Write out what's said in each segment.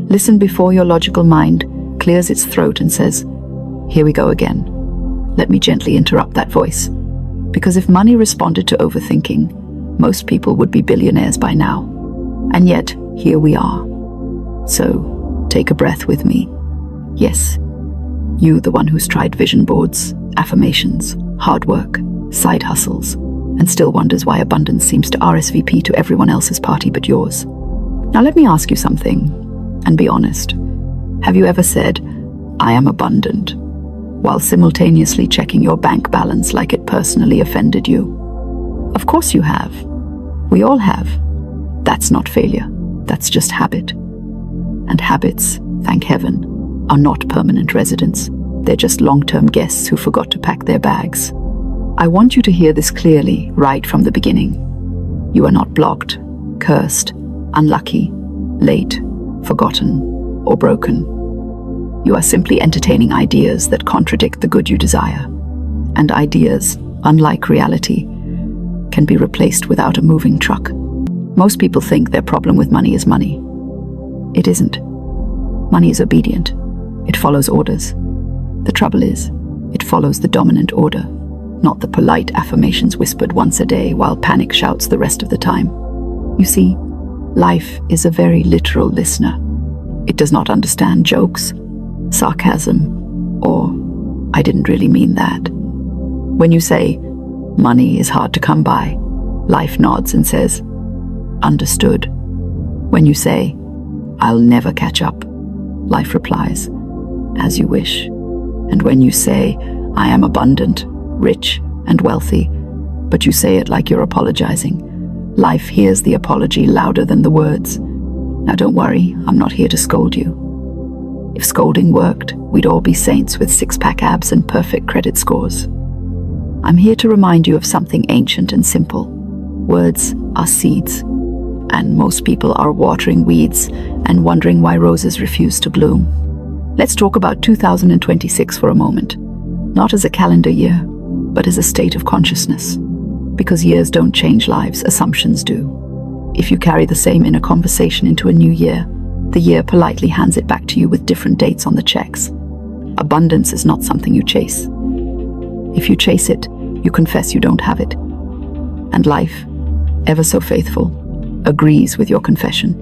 Listen before your logical mind clears its throat and says, "Here we go again." Let me gently interrupt that voice. Because if money responded to overthinking, most people would be billionaires by now. And yet, here we are. So, take a breath with me. Yes, you, the one who's tried vision boards, affirmations, hard work, side hustles, and still wonders why abundance seems to RSVP to everyone else's party but yours. Now let me ask you something, and be honest. Have you ever said, "I am abundant," while simultaneously checking your bank balance like it personally offended you? Of course you have. We all have. That's not failure. That's just habit. And habits, thank heaven, are not permanent residents. They're just long-term guests who forgot to pack their bags. I want you to hear this clearly right from the beginning. You are not blocked, cursed, unlucky, late, forgotten, or broken. You are simply entertaining ideas that contradict the good you desire. And ideas, unlike reality, can be replaced without a moving truck. Most people think their problem with money is money. It isn't. Money is obedient. It follows orders. The trouble is, it follows the dominant order, not the polite affirmations whispered once a day while panic shouts the rest of the time. You see, life is a very literal listener. It does not understand jokes, sarcasm, or "I didn't really mean that." When you say, "Money is hard to come by," life nods and says, "Understood." When you say, "I'll never catch up," life replies, "As you wish." And when you say, "I am abundant, rich, and wealthy," but you say it like you're apologizing, life hears the apology louder than the words. Now don't worry, I'm not here to scold you. If scolding worked, we'd all be saints with six-pack abs and perfect credit scores. I'm here to remind you of something ancient and simple. Words are seeds, and most people are watering weeds and wondering why roses refuse to bloom. Let's talk about 2026 for a moment, not as a calendar year, but as a state of consciousness. Because years don't change lives, assumptions do. If you carry the same inner conversation into a new year, the year politely hands it back to you with different dates on the checks. Abundance is not something you chase. If you chase it, you confess you don't have it. And life, ever so faithful, agrees with your confession.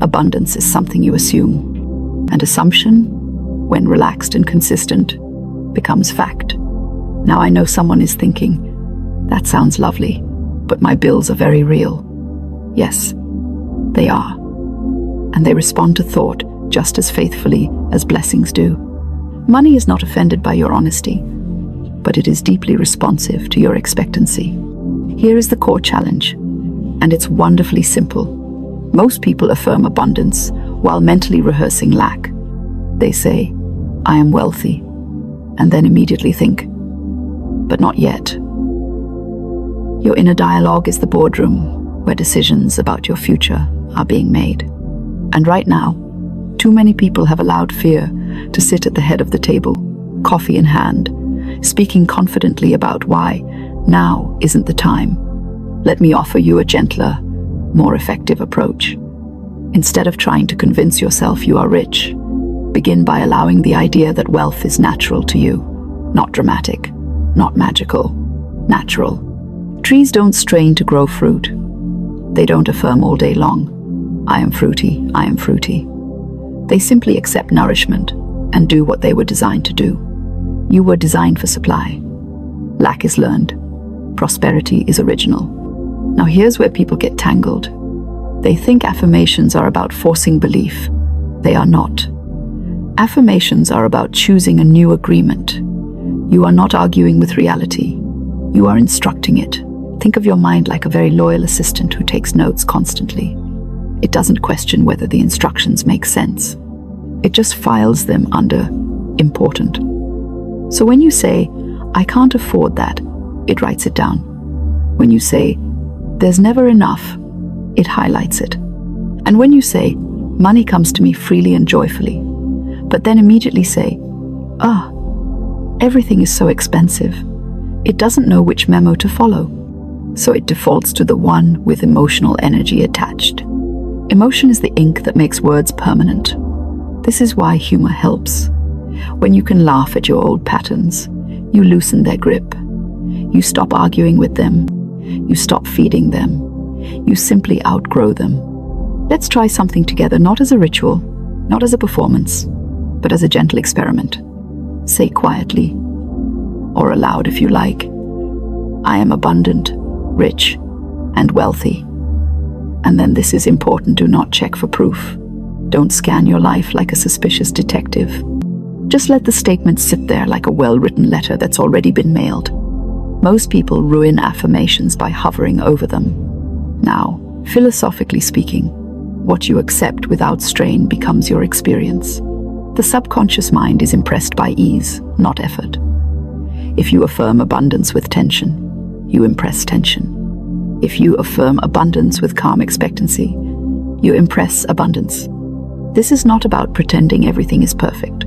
Abundance is something you assume. And assumption, when relaxed and consistent, becomes fact. Now I know someone is thinking, "That sounds lovely, but my bills are very real." Yes, they are. And they respond to thought just as faithfully as blessings do. Money is not offended by your honesty, but it is deeply responsive to your expectancy. Here is the core challenge, and it's wonderfully simple. Most people affirm abundance while mentally rehearsing lack. They say, "I am wealthy," and then immediately think, "But not yet." Your inner dialogue is the boardroom where decisions about your future are being made. And right now, too many people have allowed fear to sit at the head of the table, coffee in hand, speaking confidently about why now isn't the time. Let me offer you a gentler, more effective approach. Instead of trying to convince yourself you are rich, begin by allowing the idea that wealth is natural to you, not dramatic, not magical, natural. Trees don't strain to grow fruit. They don't affirm all day long, "I am fruity, I am fruity." They simply accept nourishment and do what they were designed to do. You were designed for supply. Lack is learned. Prosperity is original. Now here's where people get tangled. They think affirmations are about forcing belief. They are not. Affirmations are about choosing a new agreement. You are not arguing with reality. You are instructing it. Think of your mind like a very loyal assistant who takes notes constantly. It doesn't question whether the instructions make sense. It just files them under important. So when you say, "I can't afford that," it writes it down. When you say, "There's never enough," it highlights it. And when you say, "Money comes to me freely and joyfully," but then immediately say, "Everything is so expensive," it doesn't know which memo to follow. So it defaults to the one with emotional energy attached. Emotion is the ink that makes words permanent. This is why humor helps. When you can laugh at your old patterns, you loosen their grip. You stop arguing with them. You stop feeding them. You simply outgrow them. Let's try something together, not as a ritual, not as a performance, but as a gentle experiment. Say quietly, or aloud if you like, I am abundant, rich, and wealthy. And then this is important, do not check for proof. Don't scan your life like a suspicious detective. Just let the statement sit there like a well-written letter that's already been mailed. Most people ruin affirmations by hovering over them. Now, philosophically speaking, what you accept without strain becomes your experience. The subconscious mind is impressed by ease, not effort. If you affirm abundance with tension, you impress tension. If you affirm abundance with calm expectancy, you impress abundance. This is not about pretending everything is perfect.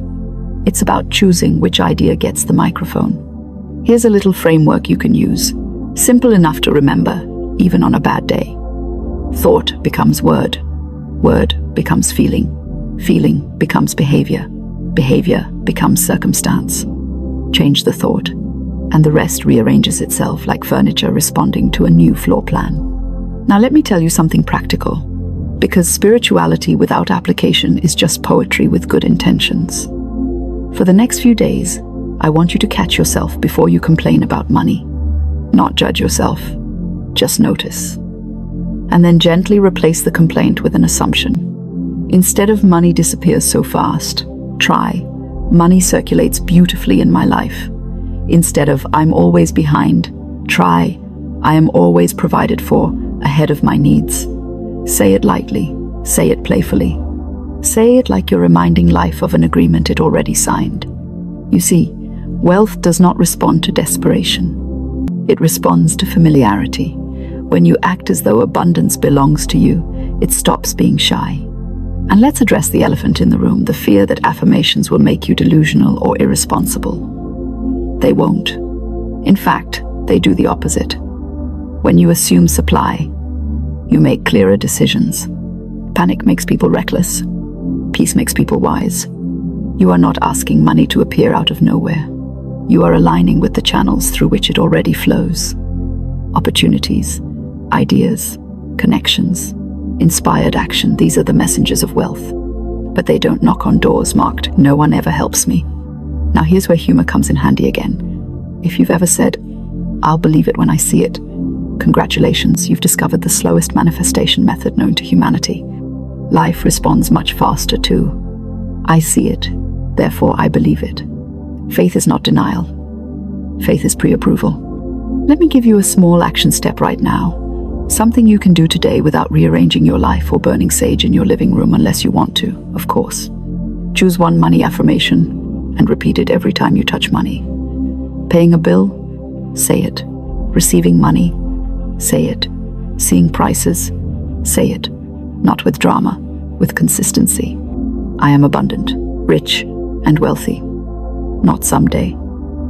It's about choosing which idea gets the microphone. Here's a little framework you can use, simple enough to remember, even on a bad day. Thought becomes word. Word becomes feeling. Feeling becomes behavior. Behavior becomes circumstance. Change the thought, and the rest rearranges itself like furniture responding to a new floor plan. Now let me tell you something practical, because spirituality without application is just poetry with good intentions. For the next few days, I want you to catch yourself before you complain about money. Not judge yourself, just notice. And then gently replace the complaint with an assumption. Instead of money disappears so fast, try, money circulates beautifully in my life. Instead of I'm always behind, try, I am always provided for, ahead of my needs. Say it lightly, say it playfully. Say it like you're reminding life of an agreement it already signed. You see, wealth does not respond to desperation. It responds to familiarity. When you act as though abundance belongs to you, it stops being shy. And let's address the elephant in the room, the fear that affirmations will make you delusional or irresponsible. They won't. In fact, they do the opposite. When you assume supply, you make clearer decisions. Panic makes people reckless. Peace makes people wise. You are not asking money to appear out of nowhere. You are aligning with the channels through which it already flows. Opportunities, ideas, connections, inspired action, these are the messengers of wealth. But they don't knock on doors marked, "No one ever helps me." Now here's where humor comes in handy again. If you've ever said, "I'll believe it when I see it," congratulations, you've discovered the slowest manifestation method known to humanity. Life responds much faster to, "I see it, therefore I believe it." Faith is not denial. Faith is pre-approval. Let me give you a small action step right now. Something you can do today without rearranging your life or burning sage in your living room unless you want to, of course. Choose one money affirmation and repeat it every time you touch money. Paying a bill? Say it. Receiving money? Say it. Seeing prices? Say it. Not with drama, with consistency. I am abundant, rich, and wealthy. Not someday,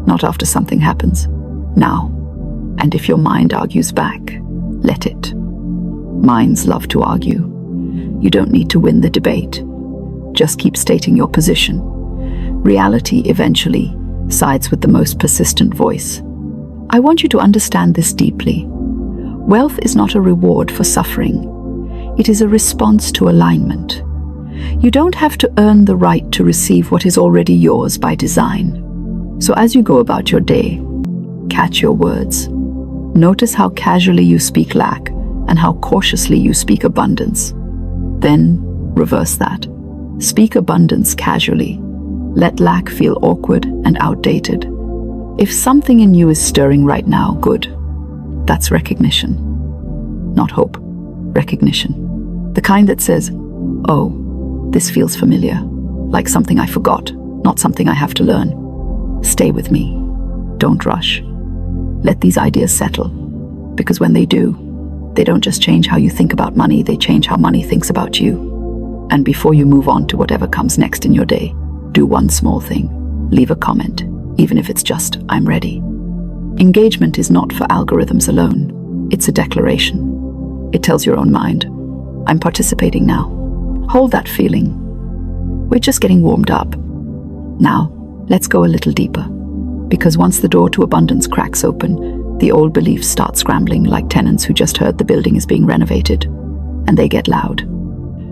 not after something happens. Now. And if your mind argues back, let it. Minds love to argue. You don't need to win the debate. Just keep stating your position. Reality eventually sides with the most persistent voice. I want you to understand this deeply. Wealth is not a reward for suffering. It is a response to alignment. You don't have to earn the right to receive what is already yours by design. So as you go about your day, catch your words. Notice how casually you speak lack and how cautiously you speak abundance. Then reverse that. Speak abundance casually. Let lack feel awkward and outdated. If something in you is stirring right now, good. That's recognition. Not hope. Recognition. The kind that says, "Oh, this feels familiar, like something I forgot, not something I have to learn." Stay with me. Don't rush. Let these ideas settle, because when they do, they don't just change how you think about money, they change how money thinks about you. And before you move on to whatever comes next in your day, do one small thing. Leave a comment, even if it's just, "I'm ready." Engagement is not for algorithms alone. It's a declaration. It tells your own mind, I'm participating now. Hold that feeling. We're just getting warmed up. Now, let's go a little deeper. Because once the door to abundance cracks open, the old beliefs start scrambling like tenants who just heard the building is being renovated. And they get loud.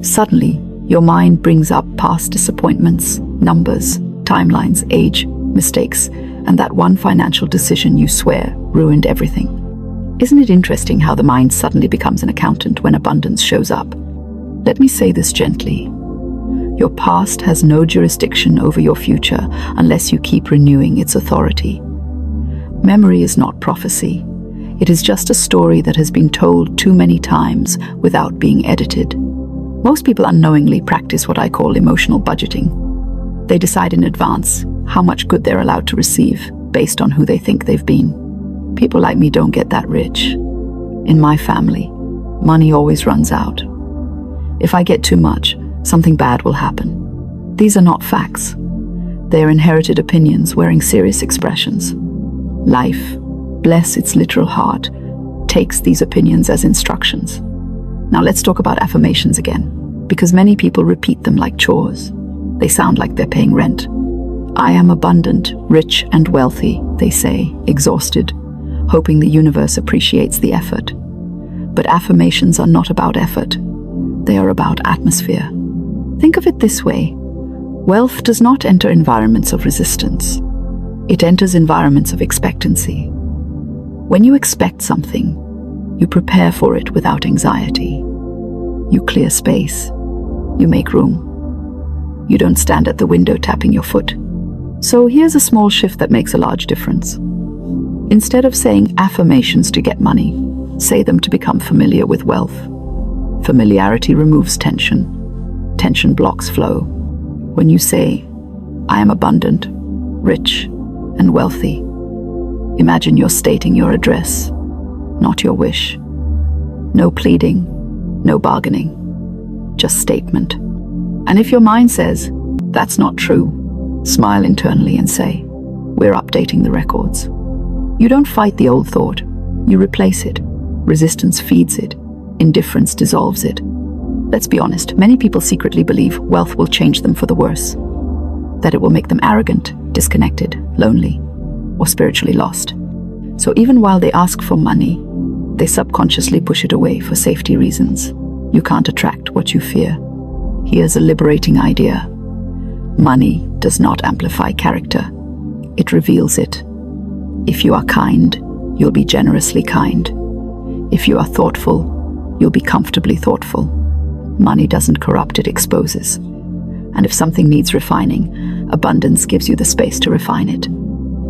Suddenly, your mind brings up past disappointments, numbers, timelines, age, mistakes, and that one financial decision you swear ruined everything. Isn't it interesting how the mind suddenly becomes an accountant when abundance shows up? Let me say this gently. Your past has no jurisdiction over your future unless you keep renewing its authority. Memory is not prophecy. It is just a story that has been told too many times without being edited. Most people unknowingly practice what I call emotional budgeting. They decide in advance how much good they're allowed to receive based on who they think they've been. People like me don't get that rich. In my family, money always runs out. If I get too much, something bad will happen. These are not facts. They are inherited opinions wearing serious expressions. Life, bless its literal heart, takes these opinions as instructions. Now let's talk about affirmations again, because many people repeat them like chores. They sound like they're paying rent. I am abundant, rich, and wealthy, they say, exhausted, hoping the universe appreciates the effort. But affirmations are not about effort. They are about atmosphere. Think of it this way. Wealth does not enter environments of resistance. It enters environments of expectancy. When you expect something, you prepare for it without anxiety. You clear space. You make room. You don't stand at the window tapping your foot. So here's a small shift that makes a large difference. Instead of saying affirmations to get money, say them to become familiar with wealth. Familiarity removes tension. Tension blocks flow. When you say, I am abundant, rich, and wealthy, imagine you're stating your address, not your wish. No pleading, no bargaining, just statement. And if your mind says, that's not true, smile internally and say, we're updating the records. You don't fight the old thought, you replace it. Resistance feeds it, indifference dissolves it. Let's be honest, many people secretly believe wealth will change them for the worse, that it will make them arrogant, disconnected, lonely, or spiritually lost. So even while they ask for money, they subconsciously push it away for safety reasons. You can't attract what you fear. Here's a liberating idea. Money does not amplify character. It reveals it. If you are kind, you'll be generously kind. If you are thoughtful, you'll be comfortably thoughtful. Money doesn't corrupt, it exposes. And if something needs refining, abundance gives you the space to refine it.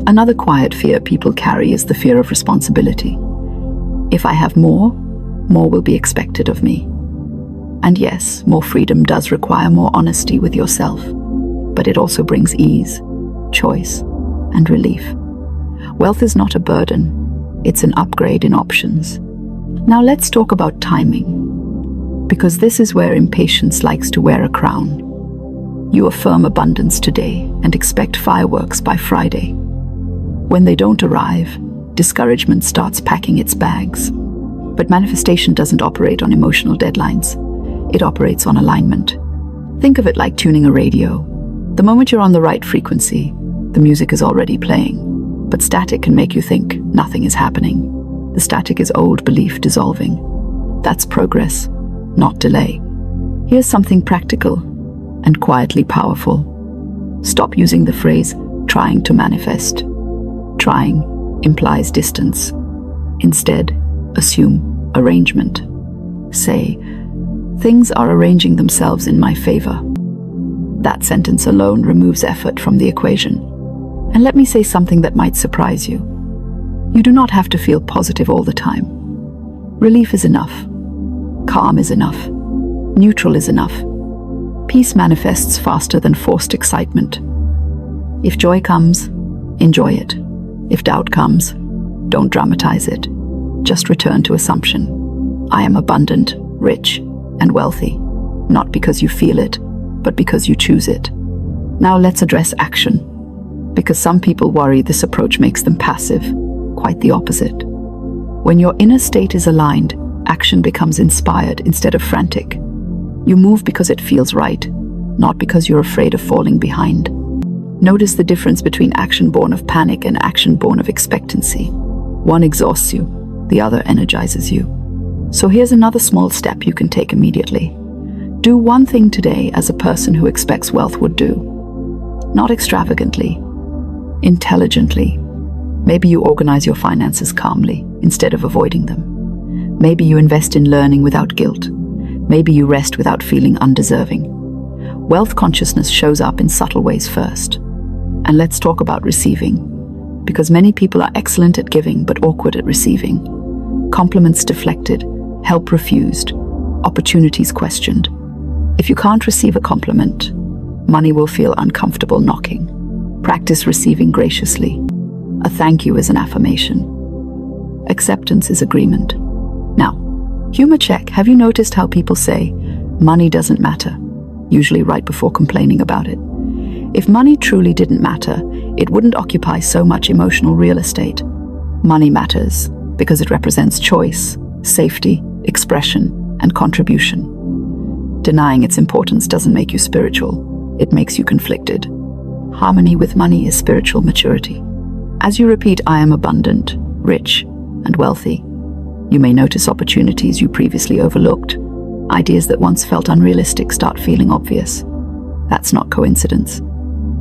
Another quiet fear people carry is the fear of responsibility. If I have more will be expected of me. And yes, more freedom does require more honesty with yourself, but it also brings ease, choice, and relief. Wealth is not a burden, it's an upgrade in options. Now let's talk about timing, because this is where impatience likes to wear a crown. You affirm abundance today and expect fireworks by Friday. When they don't arrive, discouragement starts packing its bags. But manifestation doesn't operate on emotional deadlines. It operates on alignment. Think of it like tuning a radio. The moment you're on the right frequency, the music is already playing. But static can make you think nothing is happening. The static is old belief dissolving. That's progress, not delay. Here's something practical and quietly powerful. Stop using the phrase, trying to manifest. Trying implies distance. Instead, assume arrangement. Say, things are arranging themselves in my favor. That sentence alone removes effort from the equation. And let me say something that might surprise you. You do not have to feel positive all the time. Relief is enough. Calm is enough. Neutral is enough. Peace manifests faster than forced excitement. If joy comes, enjoy it. If doubt comes, don't dramatize it. Just return to assumption. I am abundant, rich, and wealthy, not because you feel it, but because you choose it. Now let's address action, because some people worry this approach makes them passive. Quite the opposite. When your inner state is aligned, Action becomes inspired instead of frantic. You move because it feels right, not because you're afraid of falling behind. Notice the difference between action born of panic and action born of expectancy. One exhausts you, the other energizes you. So here's another small step you can take immediately. Do one thing today as a person who expects wealth would do. Not extravagantly, intelligently. Maybe you organize your finances calmly instead of avoiding them. Maybe you invest in learning without guilt. Maybe you rest without feeling undeserving. Wealth consciousness shows up in subtle ways first. And let's talk about receiving, because many people are excellent at giving but awkward at receiving. Compliments deflected, help refused, opportunities questioned. If you can't receive a compliment, money will feel uncomfortable knocking. Practice receiving graciously. A thank you is an affirmation. Acceptance is agreement. Now, humor check. Have you noticed how people say, money doesn't matter, usually right before complaining about it? If money truly didn't matter, it wouldn't occupy so much emotional real estate. Money matters because it represents choice, safety, expression, and contribution. Denying its importance doesn't make you spiritual, it makes you conflicted. Harmony with money is spiritual maturity. As you repeat, I am abundant, rich, and wealthy, you may notice opportunities you previously overlooked. Ideas that once felt unrealistic start feeling obvious. That's not coincidence.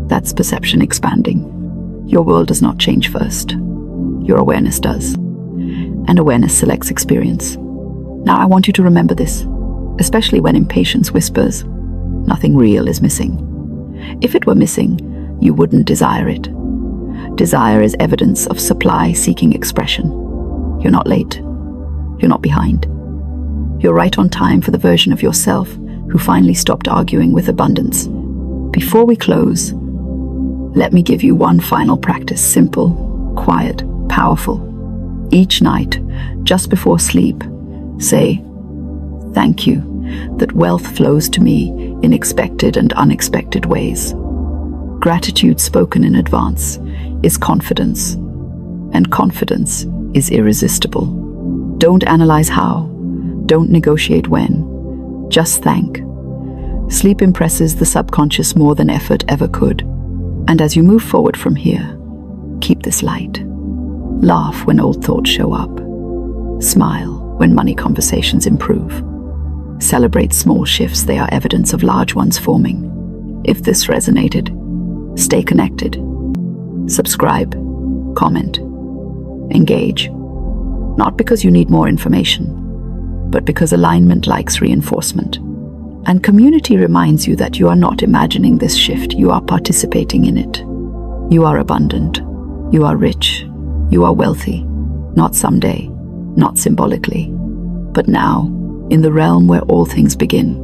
That's perception expanding. Your world does not change first. Your awareness does. And awareness selects experience. Now I want you to remember this, especially when impatience whispers, nothing real is missing. If it were missing, you wouldn't desire it. Desire is evidence of supply-seeking expression. You're not late. You're not behind. You're right on time for the version of yourself who finally stopped arguing with abundance. Before we close, let me give you one final practice, simple, quiet, powerful. Each night, just before sleep, say, thank you, that wealth flows to me in expected and unexpected ways. Gratitude spoken in advance is confidence, and confidence is irresistible. Don't analyze how, don't negotiate when, just thank. Sleep impresses the subconscious more than effort ever could. And as you move forward from here, keep this light. Laugh when old thoughts show up. Smile when money conversations improve. Celebrate small shifts, they are evidence of large ones forming. If this resonated, stay connected. Subscribe, comment, engage. Not because you need more information, but because alignment likes reinforcement. And community reminds you that you are not imagining this shift, you are participating in it. You are abundant, you are rich, you are wealthy, not someday, not symbolically, but now, in the realm where all things begin.